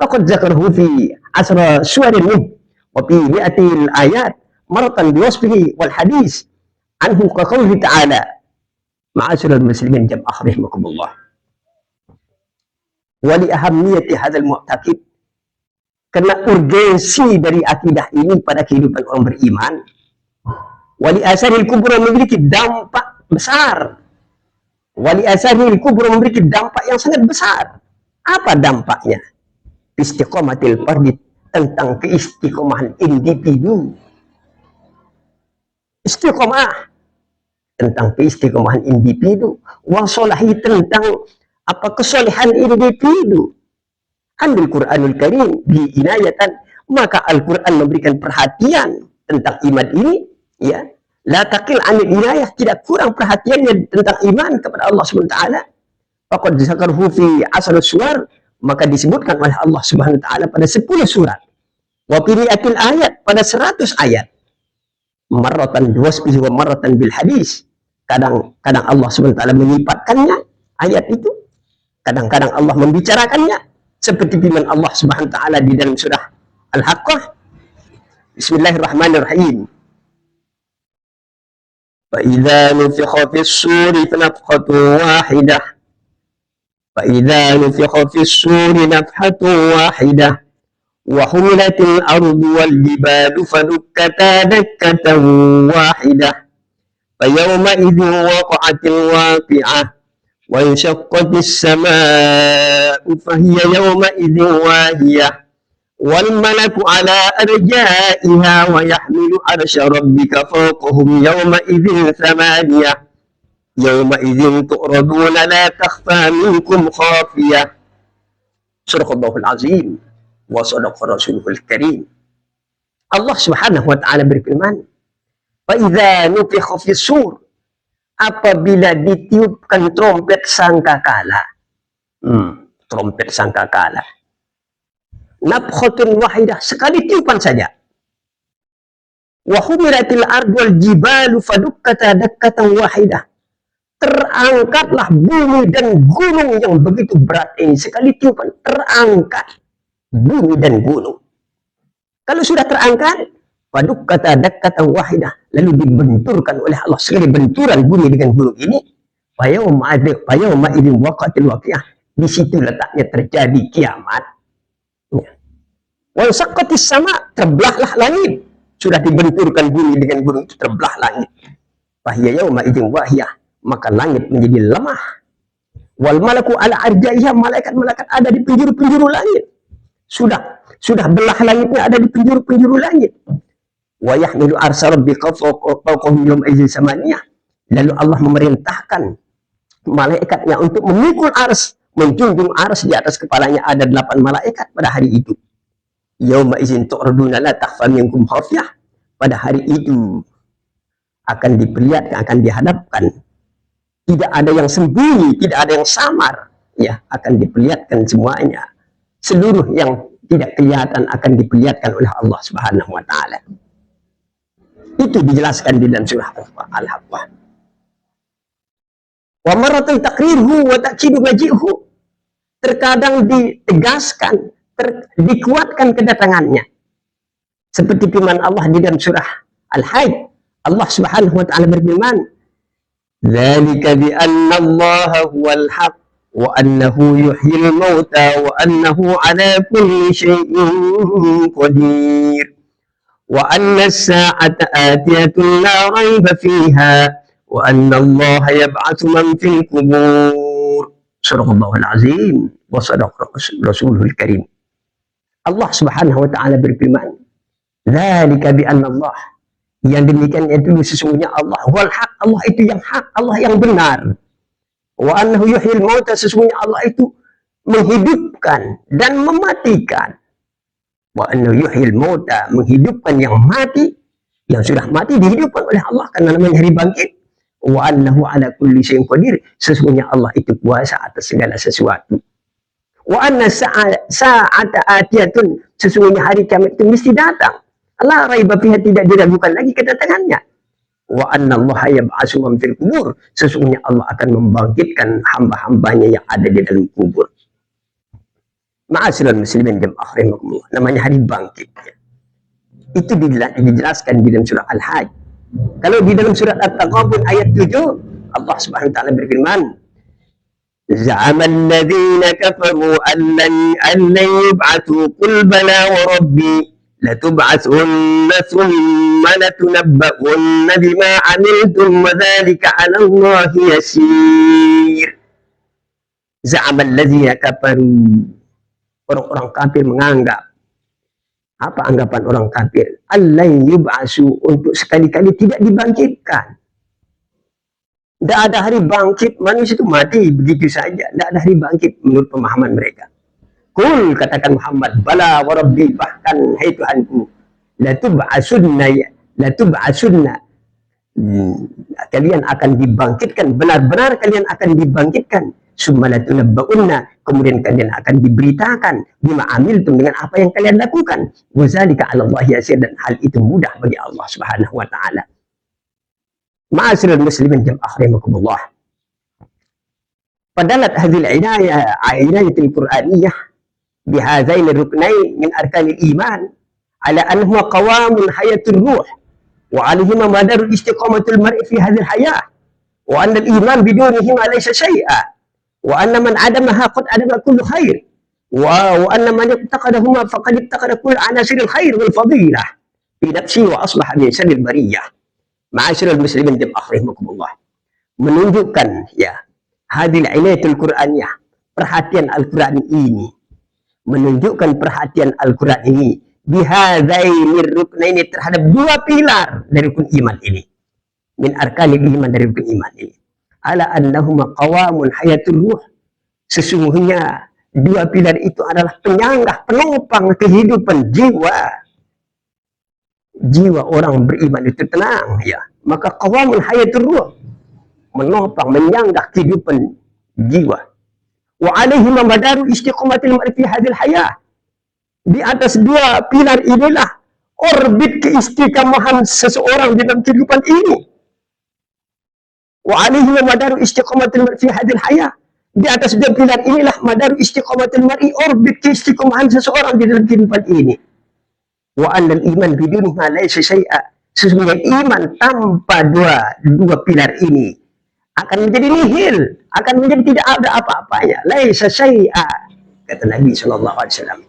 Faqad zakarhu fi asra suwarin min wa fi mi'atil ayat maratan biwasfihi wal hadis anhu ka qawli ta'ala ma'asyiral muslimin jam'ah rahimakumullah. Wa li ahammiyati hadzal mu'taqid, karena urgensi dari akidah ini pada kehidupan orang beriman. Wali asaril kubra memiliki dampak besar. Wali asaril kubra memiliki dampak yang sangat besar. Apa dampaknya? Istiqomatil fardi, tentang keistiqomahan individu. Istiqomah tentang keistiqomahan individu. Wasolahi, tentang apa kesolehan individu. Andil Quranul Karim bi inayatan, maka Al-Quran memberikan perhatian tentang iman ini, ya. La taqil anil inayah, tidak kurang perhatiannya tentang iman kepada Allah Subhanahu wa taala. Faqad zakarhu fi asr suwar, maka disebutkan oleh Allah Subhanahu wa taala pada 10 surat. Wa fi mi'atil ayat, pada 100 ayat. Marratan biwasfihi wa marratan bil hadis. Kadang-kadang Allah Subhanahu wa taala menyifatkannya ayat itu. Kadang-kadang Allah membicarakannya, seperti firman Allah Subhanahu wa taala di dalam surah Al-Haqqah. Bismillahirrahmanirrahim. Fa idza nufikha fis suri nafkhatun wahidah. Fa idza nufikha fis suri nafhatun wahidah. Wa humilatil ardu wal jibalu fadukkata dakkatan wahidah. Fa yawma idzin waqa'atil waqi'ah. Wa insyaqqatis samaa'u fahiya yawma'idhin wahiyah wal malaku ala arja'iha wa yahmilu arsya rabbika fawqahum yawma'idhin thamaniyah yawma'idhin tu'raduna la takhfa minkum khafiyah. Sadaqallahul azim wa sadaqa rasuluhul karim. Allah Subhanahu wa taala berfirman, fa idza nufikha fis sur, apabila ditiupkan trompet sangkakala. Trompet sangkakala. Nafkhatun wahidah, sekali tiupan saja. Wa humiratil ardu wal jibalu fadukkata dakkatan wahidah. Terangkatlah bumi dan gunung yang begitu berat ini, sekali tiupan terangkat bumi dan gunung. Kalau sudah terangkat, fadukkata dakkatan wahidah, lalu dibenturkan oleh Allah, sekali benturan bumi dengan gunung ini. Fayawma idzin waqa'atil waqi'ah, di situ letaknya terjadi kiamat. Wa saqqatis sama, terbelahlah langit. Sudah dibenturkan bumi dengan gunung itu, terbelah langit. Fahiya yawma idzin wahiyah, maka langit menjadi lemah. Wal malaku ala arja'iha, malaikat-malaikat ada di penjuru-penjuru langit. Sudah belah langitnya ada di penjuru-penjuru langit. Wa yahmilu arsya rabbika fawqahum yawma idzin samaniyah. Lalu Allah memerintahkan malaikatnya untuk memikul ars, menjunjung ars, di atas kepalanya ada 8 malaikat pada hari itu. Yauma idzin tu'raduna la takhfa minkum khafiyah, pada hari itu akan diperlihatkan, akan dihadapkan, tidak ada yang sembunyi, tidak ada yang samar, ya, akan diperlihatkan semuanya. Seluruh yang tidak kelihatan akan diperlihatkan oleh Allah Subhanahu wa taala. Itu dijelaskan di dalam surah Al-Haqqah. Wa maratan taqrirhu wa ta'kidu maji'hu, terkadang ditegaskan, dikuatkan kedatangannya. Seperti firman Allah di dalam surah Al-Hajj, Allah Subhanahu wa taala berfirman, "Dzalika bi anna Allah huwal haqq wa annahu yuhyil mauta wa annahu ala kulli syai'in qadir wa anna as-sa'ata atiyatun la raiba fiha wa anna Allah yab'atsu man fil qubur." Sadaqallahul azim wa sadaqa rasuluhul karim. Allah Subhanahu wa taala berfirman, "Dzalika bi anna Allah", yang demikian itu sesungguhnya Allah wal haq, Allah itu yang hak, Allah yang benar. Wa annahu yuhyil mauta, sesungguhnya Allah itu menghidupkan dan mematikan. Wa annahu yuhyil mauta, menghidupkan yang mati, yang sudah mati dihidupkan oleh Allah karena namanya hari bangkit. Wa annahu ala kulli syai'in qadir, sesungguhnya Allah itu kuasa atas segala sesuatu. Wa anna sa'ata atiyatun, sesungguhnya hari kiamat itu mesti datang. La raiba fiha, tidak diragukan lagi kedatangannya. Wa anna Allah yab'atsu man fil qubur, sesungguhnya Allah akan membangkitkan hamba-hambanya yang ada di dalam kubur. Ma'asyiral muslimin jamaah rahimakumullah, namanya hari bangkit. Itu dijelaskan di dalam surah Al-Hajj. Kalau di dalam surat At-Taghabun ayat 7, Allah Subhanahu wa taala berfirman, "Za'ama alladziina kafaru an lan yub'atsu qul bala wa rabbi latub'atsunna thumma latunabba'unna bima 'amiltum wa dzalika 'ala Allahi yasir." Za'ama alladziina kafaru, orang-orang kafir menganggap, apa anggapan orang kafir? Allan yub'asu, untuk sekali-kali tidak dibangkitkan. Tidak ada hari bangkit, manusia itu mati begitu saja. Tidak ada hari bangkit menurut pemahaman mereka. Kul, katakan Muhammad, bala wa rabbi, bahkan hai Tuhanku, latub'asunna, kalian akan dibangkitkan, benar-benar kalian akan dibangkitkan. Summa latunabba'unna, kemudian kalian akan diberitakan bima amiltum, dengan apa yang kalian lakukan. Wa dzalika 'ala Allahi yasir, dan hal itu mudah bagi Allah Subhanahu wa taala. Ma'asyiral muslimin jamaah rahimakumullah. Fadalat hadhil inayatul qur'aniyah bihadzain ruknain min arkanil iman ala annahu qawamun hayatur ruh wa alaihima madarul istiqamatul mar'i fi hadhil hayah wa anna al-iman bidunihima laysa syai'a wa anna man adamaha qad adama kullu khair wa anna man ittaqadahuma faqad ittaqada kullu anasiril khair wal fadilah fi nafsi wa aslaha min syarril bariyah. Ma'asyiral muslimin jamaah rahimakumullah, menunjukkan ya hadil inayatul qur'aniyah, perhatian Al-Qur'an ini, menunjukkan perhatian Al-Qur'an ini bihadzainir ruknaini, terhadap dua pilar dari rukun iman ini, min arkanil iman, dari rukun iman ini, ala annahuma qawamun hayatur ruh, sesungguhnya dua pilar itu adalah penyanggah, penopang kehidupan jiwa. Jiwa orang beriman itu tenang, ya, maka qawamun hayatur ruh, menopang, menyanggah kehidupan jiwa. Wa alaihi madaru istiqamatil mar'i fi hadhil hayah, di atas dua pilar inilah orbit keistiqamahan seseorang di dalam kehidupan ini. Wa alaihi madaru istiqamatil mar'i fi hadhil hayah, di atas dua pilar inilah madaru istiqamatil mar'i, orbit keistiqamahan seseorang di dalam kehidupan ini. Wa annal iman biduni ma laysa syai'a, sesungguhnya iman tanpa dua pilar ini akan menjadi nihil, akan menjadi tidak ada apa-apanya. Laysa syai'a, kata Nabi sallallahu alaihi wasallam.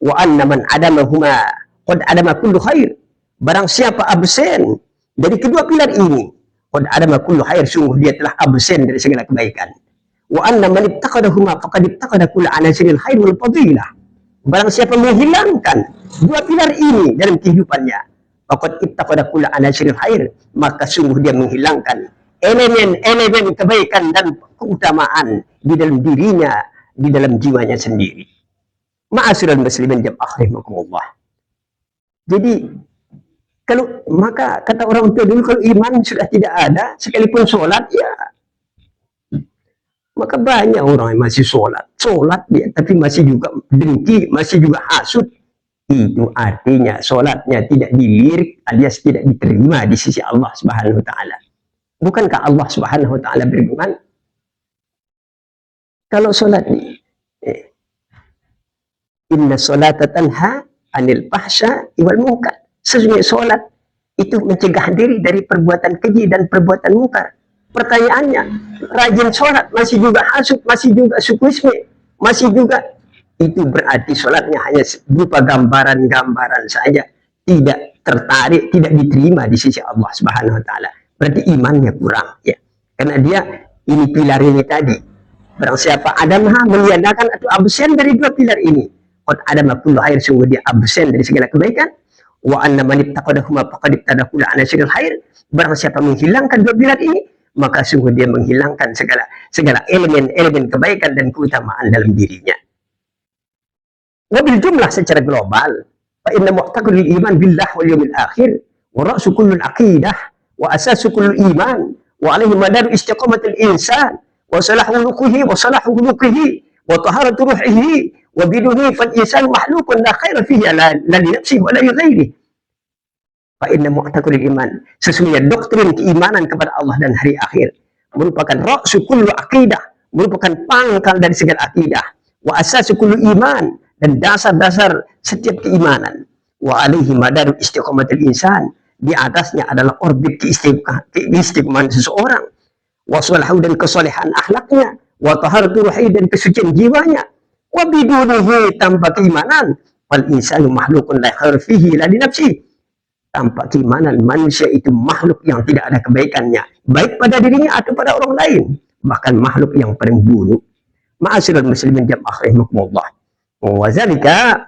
Wa anna man adamahuma qad adama kullu khair, barang siapa absen dari kedua pilar ini, qad adama kullu khair, sungguh dia telah absen dari segala kebaikan. Wa anna man ittaqadahuma faqad ittaqada kullu anasiril khair wal fadilah, barang siapa menghilangkan dua pilar ini dalam kehidupannya, faqad ittaqada kullu anasiril khair, maka sungguh dia menghilangkan elemen kebaikan dan keutamaan di dalam dirinya, di dalam jiwanya sendiri. Ma'asyiral muslimin jamaah rahimakumullah. Jadi kalau, maka kata orang tua dulu, kalau iman sudah tidak ada, sekalipun sholat, ya maka banyak orang yang masih sholat dia, tapi masih juga dengki, masih juga hasud. Itu artinya sholatnya tidak dilirik alias tidak diterima di sisi Allah Subhanahu wa taala. Bukankah Allah Subhanahu wa taala berfirman, kalau sholat ini, inna sholata tanha anil fahsya wal munkar, sesungguhnya sholat itu mencegah diri dari perbuatan keji dan perbuatan munkar. Pertanyaannya, rajin sholat masih juga hasud, masih juga sukuisme, masih juga, itu berarti sholatnya hanya berupa gambaran-gambaran saja, tidak tertarik, tidak diterima di sisi Allah Subhanahu wa taala. Berarti imannya kurang, ya. Karena dia ini pilar ini tadi. Barang siapa adamha, meniadakan atau absen dari dua pilar ini, qad adama kullu khair, sungguh dia absen dari segala kebaikan. Wa anna man ittaqadahuma faqad ittaqada kullu anasiril khair, barang siapa menghilangkan dua pilar ini, maka sungguh dia menghilangkan segala elemen kebaikan dan keutamaan dalam dirinya. Wabil jumlah secara global, fa inna mu'taqidul iman billah wal yawmil akhir wa ra'su kullul aqidah wa asasu kullul iman wa alaihi madaru istiqamatul insan wa salahu khuluqihi wa salahu khuluqihi wa taharatu ruhihi wa biduni fal insan mahlukun la khaira fihi la li nafsihi wa la li ghairihi. Fa inna mu'taqidul iman, sesungguhnya doktrin keimanan kepada Allah dan hari akhir merupakan ra'su kullu aqidah, merupakan pangkal dari segala akidah, wa asasu kullu iman, dan dasar-dasar setiap keimanan. Wa alaihi madarul istiqomatul insan, di atasnya adalah orbit keistiqomahan seseorang. Wa salahu, dan kesolehan akhlaknya. Wa taharatu ruhi, dan kesucian jiwanya. Wa bidunihi, tanpa keimanan, wal insanu makhlukun la khair fihi la li nafsihi, tanpa keimanan manusia itu makhluk yang tidak ada kebaikannya, baik pada dirinya atau pada orang lain, bahkan makhluk yang paling buruk. Ma'asyiral muslimin jamaah rahimakumullah. Wa zalika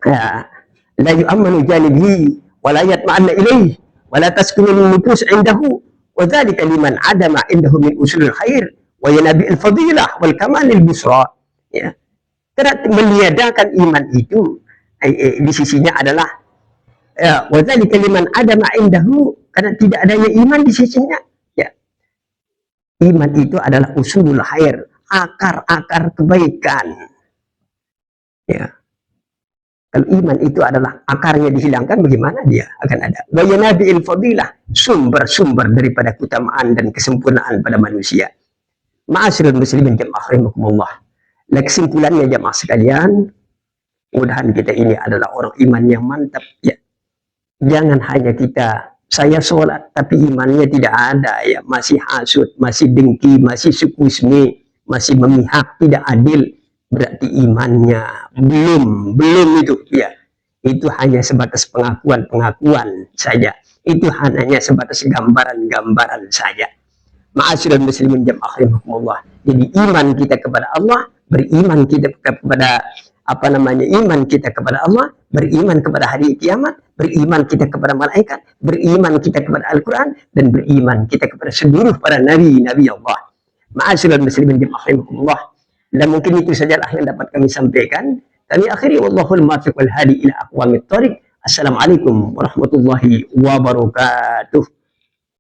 la yu'ammanu janibihi wa la yatma'anna ilayhi wa la taskunu nufus indahu, wa zalika liman adama indahu min usulil khair wa yanabi'il fadilah wal kamalil busra. Ya. Karena meniadakan iman itu di sisinya adalah wa dzalika liman adama indahu, karena tidak adanya iman di sisinya. Ya. Iman itu adalah usulul khair, akar-akar kebaikan. Ya. Kalau iman itu adalah akarnya dihilangkan, bagaimana dia akan ada? Wa yanabi'il fadilah, sumber-sumber daripada keutamaan dan kesempurnaan pada manusia. Ma'asyiral muslimin jamaah rahimakumullah. Nah, kesimpulannya jamaah sekalian, mudahan kita ini adalah orang iman yang mantap. Ya. Jangan hanya kita, saya sholat tapi imannya tidak ada, ya, masih hasud, masih dengki, masih sukusmi, masih memihak, tidak adil, berarti imannya belum itu, ya. Itu hanya sebatas pengakuan saja. Itu hanya sebatas gambaran saja. Ma'asyiral muslimin jamaah rahimakumullah. Jadi iman kita kepada Allah, beriman kita kepada iman kita kepada Allah, beriman kepada hari kiamat, beriman kita kepada malaikat, beriman kita kepada Al-Quran, dan beriman kita kepada seluruh para nabi Allah. Ma'asyiral muslimin jamaah rahimakumullah. Dan mungkin itu sajalah yang dapat kami sampaikan. Kami akhiri, wallahul muwaffiq wal hadi ila aqwamit thoriq. Assalamualaikum warahmatullahi wabarakatuh.